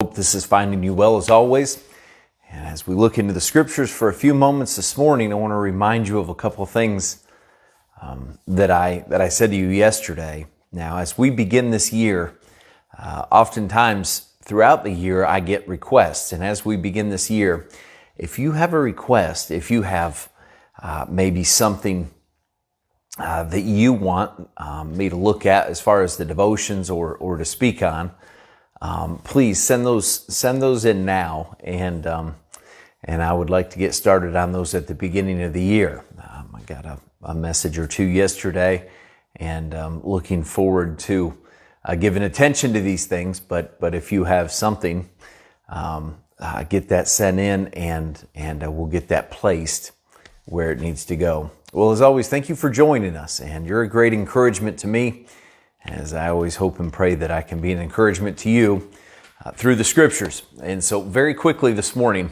Hope this is finding you well as always. And as we look into the scriptures for a few moments this morning, I want to remind you of a couple of things that I said to you yesterday. Now, as we begin this year, oftentimes throughout the year, I get requests. And as we begin this year, if you have a request, if you have maybe something that you want me to look at as far as the devotions or to speak on, please send those in now, and I would like to get started on those at the beginning of the year. I got a message or two yesterday, and looking forward to giving attention to these things. But if you have something, get that sent in, and we'll get that placed where it needs to go. Well, as always, thank you for joining us, and you're a great encouragement to me, as I always hope and pray that I can be an encouragement to you through the scriptures. And so very quickly this morning,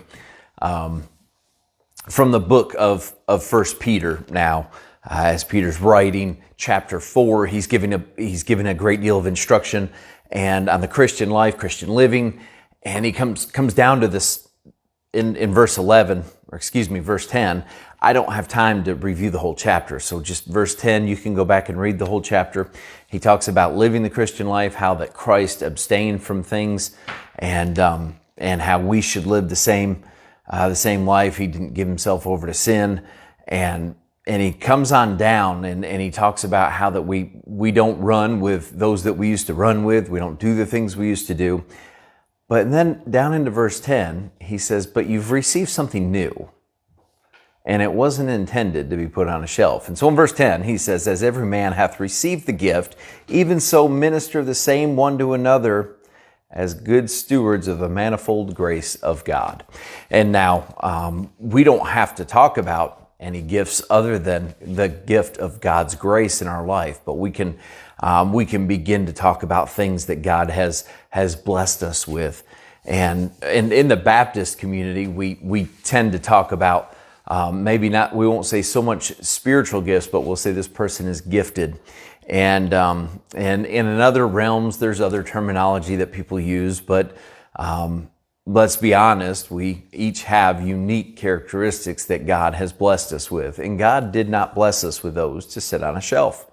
from the book of 1 Peter now, as Peter's writing chapter 4, he's giving a great deal of instruction and on the Christian life, Christian living, and he comes down to this in verse 11, or excuse me, verse 10. I don't have time to review the whole chapter, so just verse 10, you can go back and read the whole chapter. He talks about living the Christian life, how that Christ abstained from things, and how we should live the same life. He didn't give himself over to sin, and he comes on down and he talks about how that we don't run with those that we used to run with. We don't do the things we used to do. But then down into verse 10, he says, but you've received something new, and it wasn't intended to be put on a shelf. And so in verse 10, he says, as every man hath received the gift, even so minister the same one to another as good stewards of the manifold grace of God. And now, we don't have to talk about any gifts other than the gift of God's grace in our life, but we can begin to talk about things that God has blessed us with. And in the Baptist community, we tend to talk about maybe not, we won't say so much spiritual gifts, but we'll say this person is gifted. And in other realms, there's other terminology that people use, but let's be honest, we each have unique characteristics that God has blessed us with. And God did not bless us with those to sit on a shelf.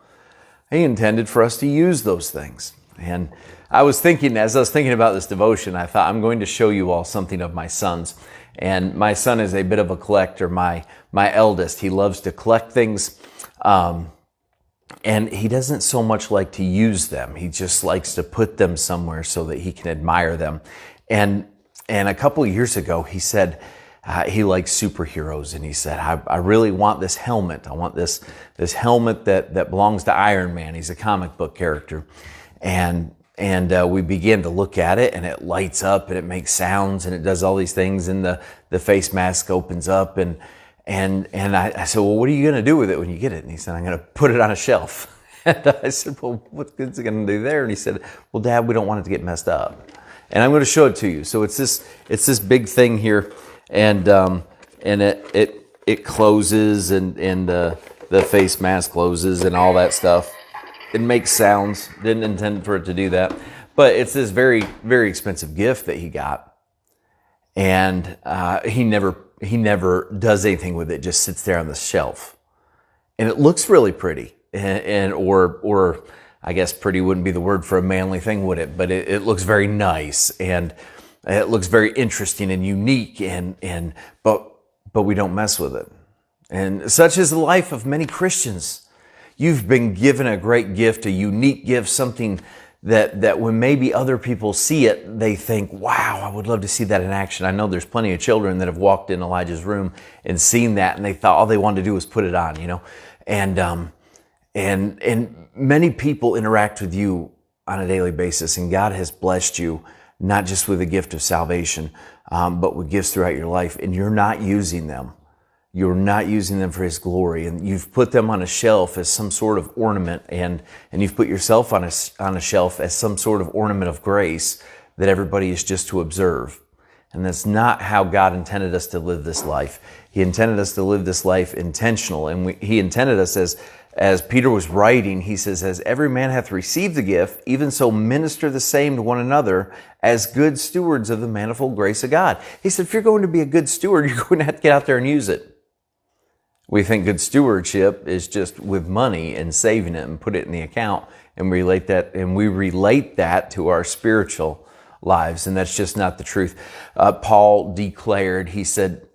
He intended for us to use those things. And as I was thinking about this devotion, I thought I'm going to show you all something of my son's. And my son is a bit of a collector. My eldest, he loves to collect things. And he doesn't so much like to use them. He just likes to put them somewhere so that he can admire them. And a couple of years ago, he said he likes superheroes. And he said, I really want this helmet. I want this helmet that belongs to Iron Man. He's a comic book character. And we began to look at it, and it lights up, and it makes sounds, and it does all these things, and the face mask opens up, and I said, well, what are you going to do with it when you get it? And he said, I'm going to put it on a shelf. And I said, well, what good's it going to do there? And he said, well, Dad, we don't want it to get messed up. And I'm going to show it to you. So it's this big thing here, and it closes, and the face mask closes, and all that stuff. It makes sounds. Didn't intend for it to do that. But it's this very, very expensive gift that he got. And he never does anything with it. It just sits there on the shelf. And it looks really pretty. Or I guess pretty wouldn't be the word for a manly thing, would it? But it looks very nice. And it looks very interesting and unique. But we don't mess with it. And such is the life of many Christians. You've been given a great gift, a unique gift, something that when maybe other people see it, they think, wow, I would love to see that in action. I know there's plenty of children that have walked in Elijah's room and seen that, and they thought all they wanted to do was put it on, And many people interact with you on a daily basis, and God has blessed you not just with the gift of salvation, but with gifts throughout your life, and you're not using them. You're not using them for His glory, and you've put them on a shelf as some sort of ornament, and you've put yourself on a shelf as some sort of ornament of grace that everybody is just to observe. And that's not how God intended us to live this life. He intended us to live this life intentional, and He intended us as Peter was writing, he says, as every man hath received a gift, even so minister the same to one another as good stewards of the manifold grace of God. He said, if you're going to be a good steward, you're going to have to get out there and use it. We think good stewardship is just with money and saving it and put it in the account, and we relate that to our spiritual lives, and that's just not the truth. Paul declared, he said,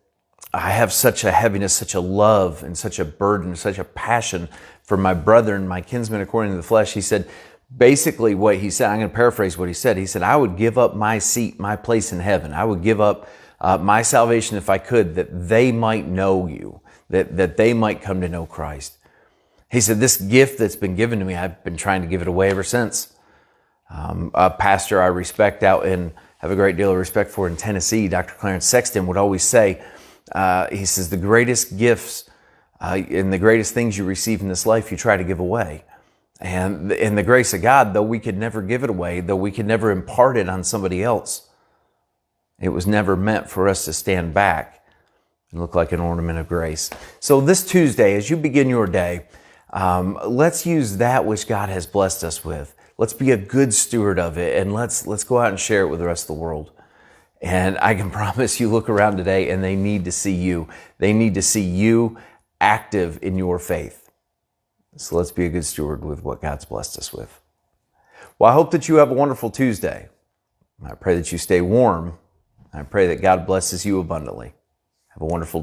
I have such a heaviness, such a love, and such a burden, such a passion for my brethren, my kinsmen according to the flesh. He said, basically what he said, I'm going to paraphrase what he said. He said, I would give up my seat, my place in heaven. I would give up my salvation if I could, that they might know you, that they might come to know Christ. He said, this gift that's been given to me, I've been trying to give it away ever since. A pastor I respect out and have a great deal of respect for in Tennessee, Dr. Clarence Sexton, would always say, he says, the greatest gifts and the greatest things you receive in this life, you try to give away. And in the grace of God, though we could never give it away, though we could never impart it on somebody else, it was never meant for us to stand back and look like an ornament of grace. So this Tuesday, as you begin your day, let's use that which God has blessed us with. Let's be a good steward of it, and let's go out and share it with the rest of the world. And I can promise you, look around today and they need to see you. They need to see you active in your faith. So let's be a good steward with what God's blessed us with. Well, I hope that you have a wonderful Tuesday. I pray that you stay warm. I pray that God blesses you abundantly. Have a wonderful day.